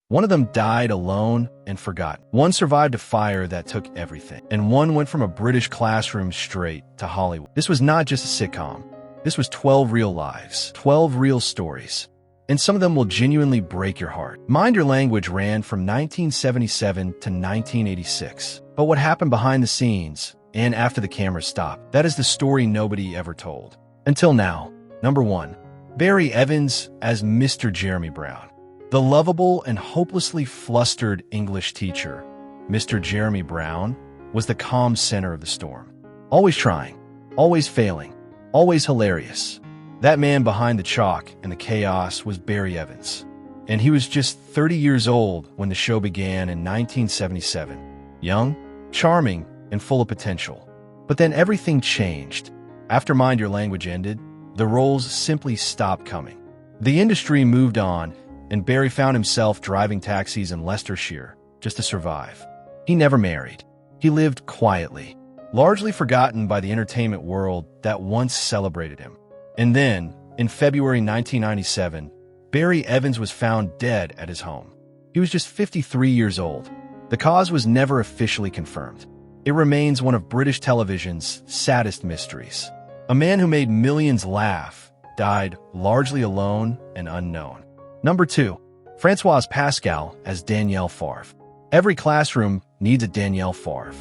One of them died alone and forgotten. One survived a fire that took everything. And one went from a British classroom straight to Hollywood. This was not just a sitcom. This was 12 real lives, 12 real stories. And some of them will genuinely break your heart. Mind Your Language ran from 1977 to 1986. But what happened behind the scenes and after the camera stopped, that is the story nobody ever told. Until now. Number 1. Barry Evans as Mr. Jeremy Brown. The lovable and hopelessly flustered English teacher, Mr. Jeremy Brown, was the calm center of the storm. Always trying, always failing, always hilarious. That man behind the chalk and the chaos was Barry Evans. And he was just 30 years old when the show began in 1977. Young, charming, and full of potential. But then everything changed. After Mind Your Language ended, the roles simply stopped coming. The industry moved on, and Barry found himself driving taxis in Leicestershire just to survive. He never married. He lived quietly, largely forgotten by the entertainment world that once celebrated him. And then, in February 1997, Barry Evans was found dead at his home. He was just 53 years old. The cause was never officially confirmed. It remains one of British television's saddest mysteries. A man who made millions laugh died largely alone and unknown. Number 2. Francoise Pascal as Danielle Favre. Every classroom needs a Danielle Favre.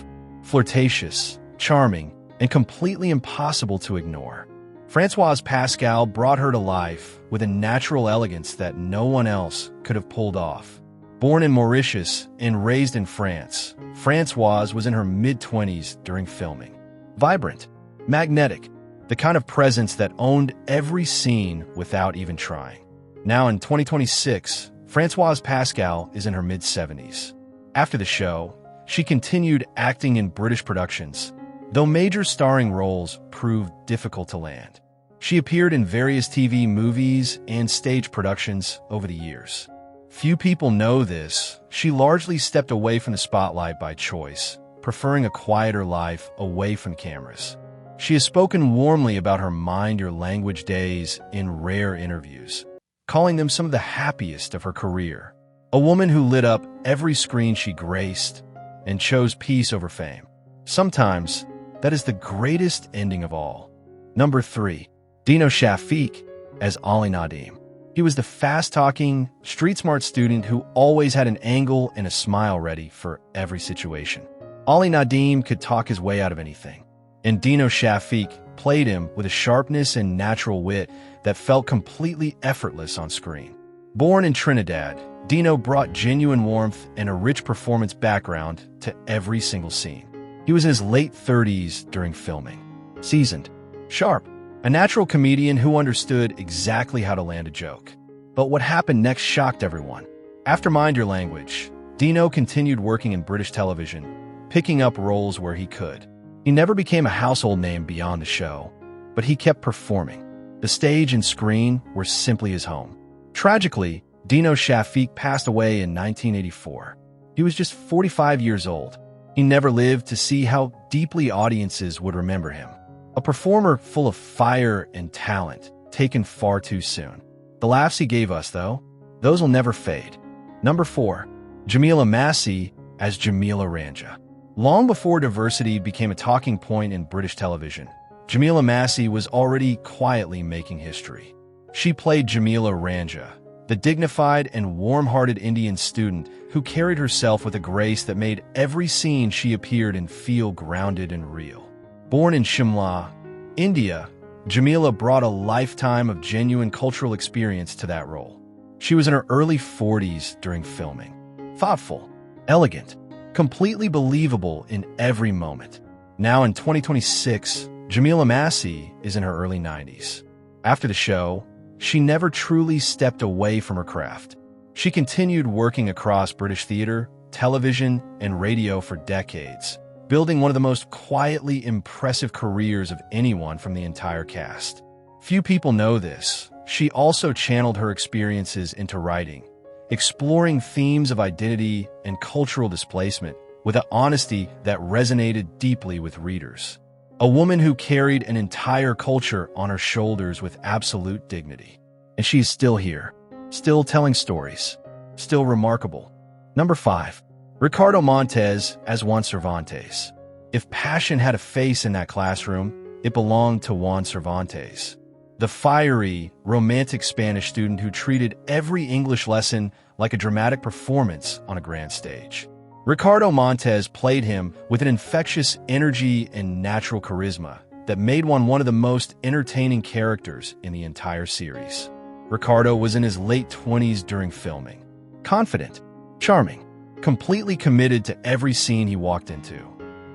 Flirtatious, charming, and completely impossible to ignore. Francoise Pascal brought her to life with a natural elegance that no one else could have pulled off. Born in Mauritius and raised in France, Francoise was in her mid-20s during filming. Vibrant, magnetic, the kind of presence that owned every scene without even trying. Now in 2026, Francoise Pascal is in her mid-70s. After the show, she continued acting in British productions, though major starring roles proved difficult to land. She appeared in various TV movies and stage productions over the years. Few people know this. She largely stepped away from the spotlight by choice, preferring a quieter life away from cameras. She has spoken warmly about her Mind Your Language days in rare interviews, calling them some of the happiest of her career. A woman who lit up every screen she graced and chose peace over fame. Sometimes, that is the greatest ending of all. Number 3. Dino Shafeek as Ali Nadim. He was the fast-talking, street-smart student who always had an angle and a smile ready for every situation. Ali Nadim could talk his way out of anything, and Dino Shafeek played him with a sharpness and natural wit that felt completely effortless on screen. Born in Trinidad, Dino brought genuine warmth and a rich performance background to every single scene. He was in his late 30s during filming. Seasoned, sharp, a natural comedian who understood exactly how to land a joke. But what happened next shocked everyone. After Mind Your Language, Dino continued working in British television, picking up roles where he could. He never became a household name beyond the show, but he kept performing. The stage and screen were simply his home. Tragically, Dino Shafeek passed away in 1984. He was just 45 years old. He never lived to see how deeply audiences would remember him. A performer full of fire and talent, taken far too soon. The laughs he gave us, though, those will never fade. Number 4. Jamila Massey as Jamila Ranja. Long before diversity became a talking point in British television, Jamila Massey was already quietly making history. She played Jamila Ranja, the dignified and warm-hearted Indian student who carried herself with a grace that made every scene she appeared in feel grounded and real. Born in Shimla, India, Jamila brought a lifetime of genuine cultural experience to that role. She was in her early 40s during filming. Thoughtful, elegant, completely believable in every moment. Now in 2026, Jamila Massey is in her early 90s. After the show, she never truly stepped away from her craft. She continued working across British theater, television, and radio for decades, building one of the most quietly impressive careers of anyone from the entire cast. Few people know this. She also channeled her experiences into writing, exploring themes of identity and cultural displacement with an honesty that resonated deeply with readers. A woman who carried an entire culture on her shoulders with absolute dignity. And she is still here, still telling stories. still remarkable. Number 5. Ricardo Montez as Juan Cervantes. If passion had a face in that classroom, it belonged to Juan Cervantes, the fiery, romantic Spanish student who treated every English lesson like a dramatic performance on a grand stage. Ricardo Montez played him with an infectious energy and natural charisma that made one of the most entertaining characters in the entire series. Ricardo was in his late 20s during filming. Confident, charming, completely committed to every scene he walked into.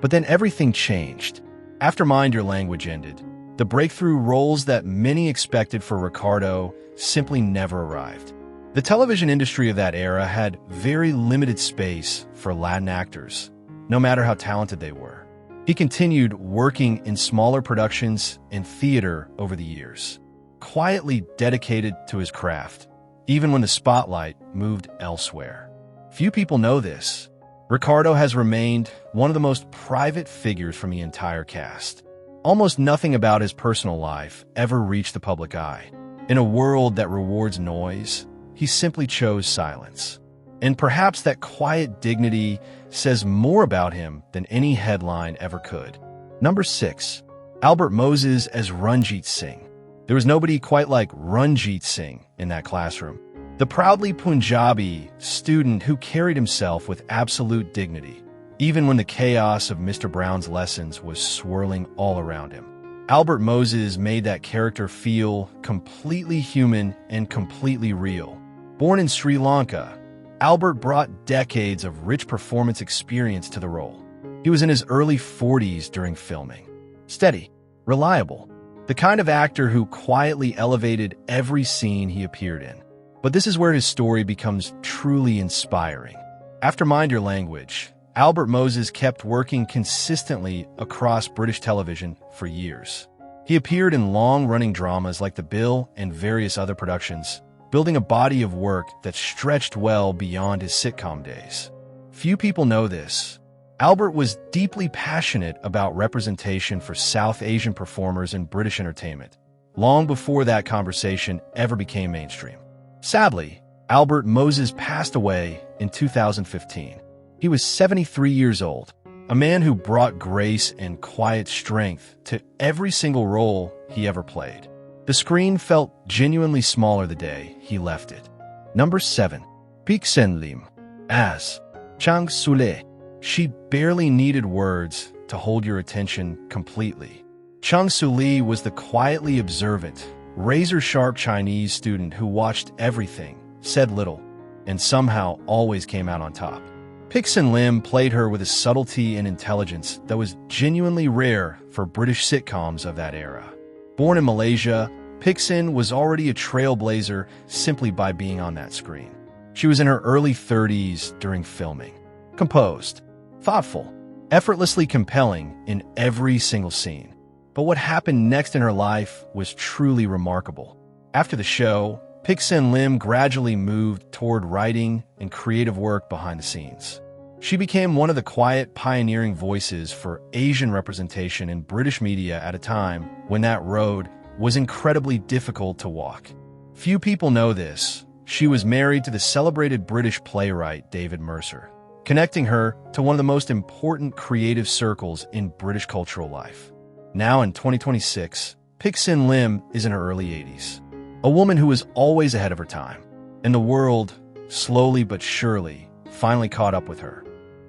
But then everything changed. After Mind Your Language ended, the breakthrough roles that many expected for Ricardo simply never arrived. The television industry of that era had very limited space for Latin actors, no matter how talented they were. He continued working in smaller productions and theater over the years, quietly dedicated to his craft, even when the spotlight moved elsewhere. Few people know this. Ricardo has remained one of the most private figures from the entire cast. Almost nothing about his personal life ever reached the public eye. In a world that rewards noise, he simply chose silence. And perhaps that quiet dignity says more about him than any headline ever could. Number 6. Albert Moses as Ranjit Singh. There was nobody quite like Ranjit Singh in that classroom. The proudly Punjabi student who carried himself with absolute dignity, even when the chaos of Mr. Brown's lessons was swirling all around him. Albert Moses made that character feel completely human and completely real. Born in Sri Lanka, Albert brought decades of rich performance experience to the role. He was in his early 40s during filming. Steady, reliable, the kind of actor who quietly elevated every scene he appeared in. But this is where his story becomes truly inspiring. After Mind Your Language, Albert Moses kept working consistently across British television for years. He appeared in long-running dramas like The Bill and various other productions, building a body of work that stretched well beyond his sitcom days. Few people know this. Albert was deeply passionate about representation for South Asian performers in British entertainment, long before that conversation ever became mainstream. Sadly, Albert Moses passed away in 2015. He was 73 years old, a man who brought grace and quiet strength to every single role he ever played. The screen felt genuinely smaller the day he left it. Number 7. Pik-Sen Lim as Chang Sule. She barely needed words to hold your attention completely. Chang Sule was the quietly observant, razor-sharp Chinese student who watched everything, said little, and somehow always came out on top. Pik-Sen Lim played her with a subtlety and intelligence that was genuinely rare for British sitcoms of that era. Born in Malaysia, Pik-Sen was already a trailblazer simply by being on that screen. She was in her early 30s during filming. Composed, thoughtful, effortlessly compelling in every single scene. But what happened next in her life was truly remarkable. After the show, Pik-Sen Lim gradually moved toward writing and creative work behind the scenes. She became one of the quiet, pioneering voices for Asian representation in British media at a time when that road was incredibly difficult to walk. Few people know this. She was married to the celebrated British playwright David Mercer, connecting her to one of the most important creative circles in British cultural life. Now in 2026, Pik-Sen Lim is in her early 80s. A woman who was always ahead of her time, and the world, slowly but surely, finally caught up with her.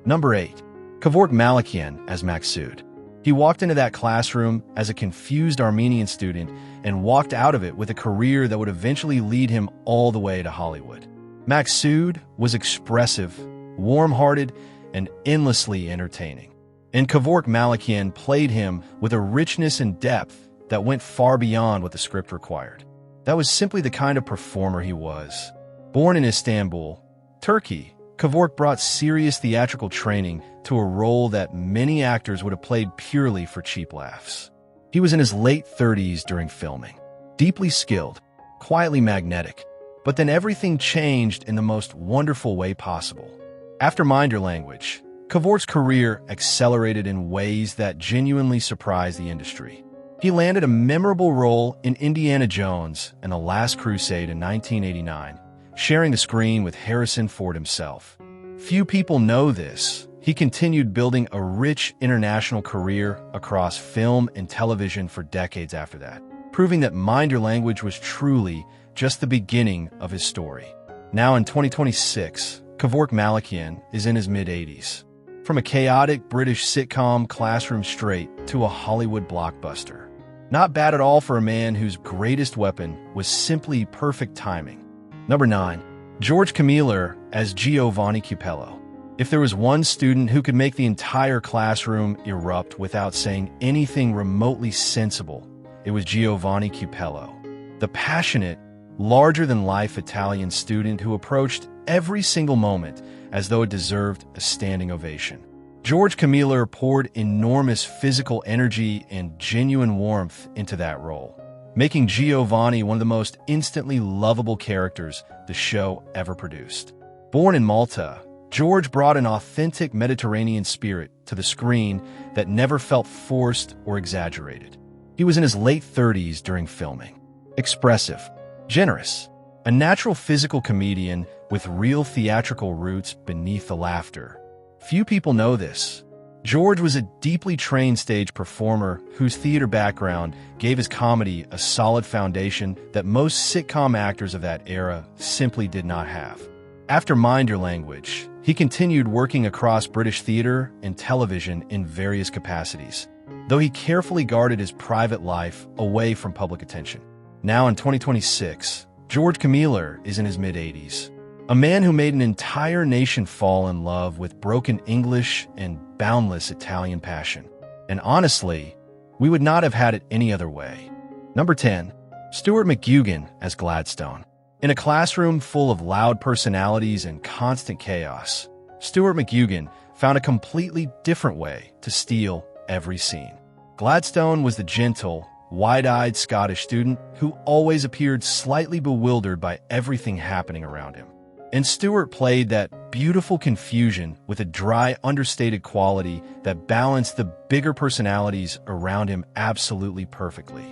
Number 8. Kevork Malikyan as Maksud. He walked into that classroom as a confused Armenian student and walked out of it with a career that would eventually lead him all the way to Hollywood. Maksud was expressive, warm-hearted, and endlessly entertaining. And Kevork Malikyan played him with a richness and depth that went far beyond what the script required. That was simply the kind of performer he was. Born in Istanbul, Turkey, Kevork brought serious theatrical training to a role that many actors would have played purely for cheap laughs. He was in his late 30s during filming, deeply skilled, quietly magnetic, but then everything changed in the most wonderful way possible. After Mind Your Language, Kevork's career accelerated in ways that genuinely surprised the industry. He landed a memorable role in Indiana Jones and the Last Crusade in 1989, sharing the screen with Harrison Ford himself. Few people know this. He continued building a rich international career across film and television for decades after that, proving that Mind Your Language was truly just the beginning of his story. Now in 2026, Kevork Malikyan is in his mid-80s. From a chaotic British sitcom classroom straight to a Hollywood blockbuster. Not bad at all for a man whose greatest weapon was simply perfect timing. Number 9. George Camiller as Giovanni Capello. If there was one student who could make the entire classroom erupt without saying anything remotely sensible, it was Giovanni Capello. The passionate, larger-than-life Italian student who approached every single moment as though it deserved a standing ovation. George Camiller poured enormous physical energy and genuine warmth into that role, making Giovanni one of the most instantly lovable characters the show ever produced. Born in Malta, George brought an authentic Mediterranean spirit to the screen that never felt forced or exaggerated. He was in his late 30s during filming. Expressive, generous, a natural physical comedian with real theatrical roots beneath the laughter. Few people know this. George was a deeply trained stage performer whose theater background gave his comedy a solid foundation that most sitcom actors of that era simply did not have. After Mind Your Language, he continued working across British theater and television in various capacities, though he carefully guarded his private life away from public attention. Now in 2026, George Camiller is in his mid-80s. A man who made an entire nation fall in love with broken English and boundless Italian passion. And honestly, we would not have had it any other way. Number 10. Stuart McGugan as Gladstone. In a classroom full of loud personalities and constant chaos, Stuart McGugan found a completely different way to steal every scene. Gladstone was the gentle, wide-eyed Scottish student who always appeared slightly bewildered by everything happening around him. And Stuart played that beautiful confusion with a dry, understated quality that balanced the bigger personalities around him absolutely perfectly.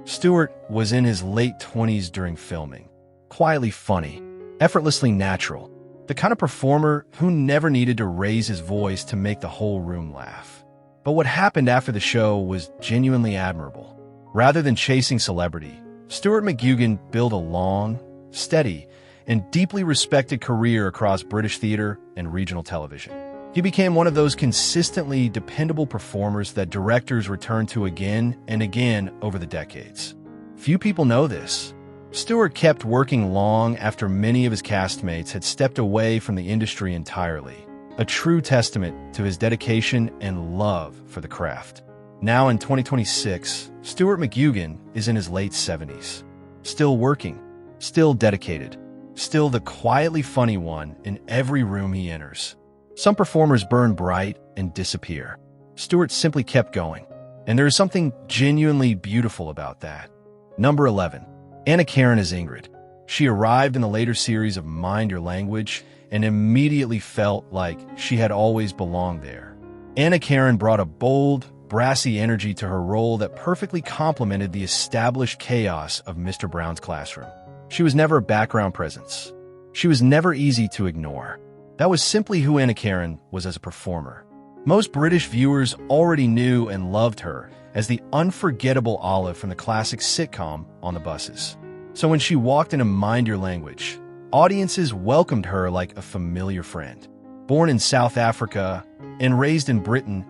Stuart was in his late 20s during filming. Quietly funny, effortlessly natural, the kind of performer who never needed to raise his voice to make the whole room laugh. But what happened after the show was genuinely admirable. Rather than chasing celebrity, Stuart McGugan built a long, steady, and deeply respected career across British theater and regional television. He became one of those consistently dependable performers that directors return to again and again over the decades. Few people know this. Stuart kept working long after many of his castmates had stepped away from the industry entirely, a true testament to his dedication and love for the craft. Now in 2026, Stuart McGugan is in his late 70s. Still working, still dedicated, still the quietly funny one in every room he enters. Some performers burn bright and disappear. Stuart simply kept going, and there is something genuinely beautiful about that. Number 11. Anna Karen as Ingrid. She arrived in the later series of Mind Your Language and immediately felt like she had always belonged there. Anna Karen brought a bold, brassy energy to her role that perfectly complemented the established chaos of Mr. Brown's classroom. She was never a background presence. She was never easy to ignore. That was simply who Anna Karen was as a performer. Most British viewers already knew and loved her as the unforgettable Olive from the classic sitcom On the Buses. So when she walked into Mind Your Language, audiences welcomed her like a familiar friend. Born in South Africa and raised in Britain,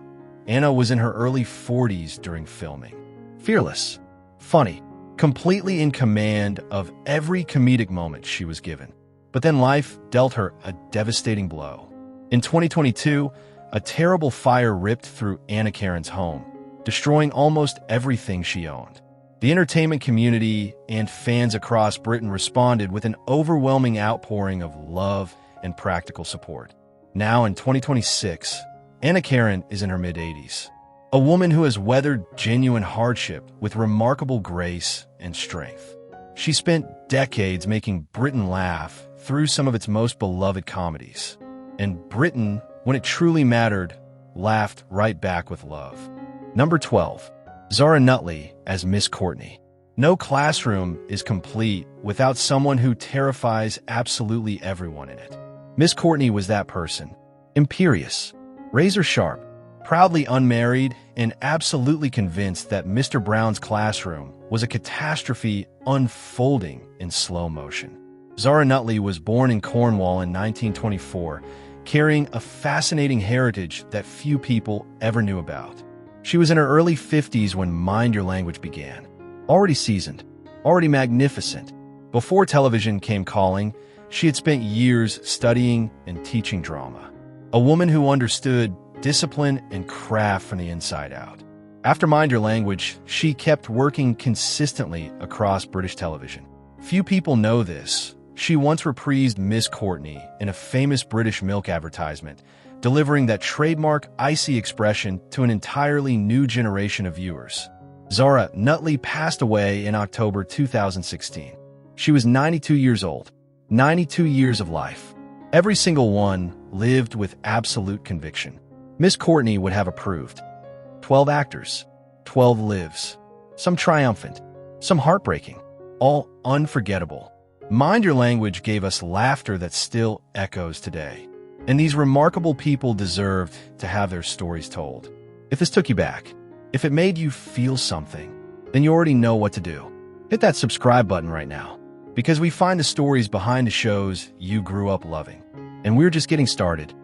Anna was in her early 40s during filming. Fearless, funny, completely in command of every comedic moment she was given. But then life dealt her a devastating blow. In 2022, a terrible fire ripped through Anna Karen's home, destroying almost everything she owned. The entertainment community and fans across Britain responded with an overwhelming outpouring of love and practical support. Now in 2026, Anna Karen is in her mid-80s. A woman who has weathered genuine hardship with remarkable grace and strength. She spent decades making Britain laugh through some of its most beloved comedies. And Britain, when it truly mattered, laughed right back with love. Number 12. Zara Nutley as Miss Courtney. No classroom is complete without someone who terrifies absolutely everyone in it. Miss Courtney was that person. Imperious, razor-sharp, proudly unmarried, and absolutely convinced that Mr. Brown's classroom was a catastrophe unfolding in slow motion. Zara Nutley was born in Cornwall in 1924, carrying a fascinating heritage that few people ever knew about. She was in her early 50s when Mind Your Language began. Already seasoned, already magnificent. Before television came calling, she had spent years studying and teaching drama. A woman who understood discipline and craft from the inside out. After Mind Your Language, she kept working consistently across British television. Few people know this. She once reprised Miss Courtney in a famous British milk advertisement, delivering that trademark icy expression to an entirely new generation of viewers. Zara Nutley passed away in October 2016. She was 92 years old. 92 years of life. Every single one lived with absolute conviction. Miss Courtney would have approved. 12 actors, 12 lives. Some triumphant, some heartbreaking, all unforgettable. Mind Your Language gave us laughter that still echoes today. And these remarkable people deserved to have their stories told. If this took you back, if it made you feel something, then you already know what to do. Hit that subscribe button right now, because we find the stories behind the shows you grew up loving. And we're just getting started.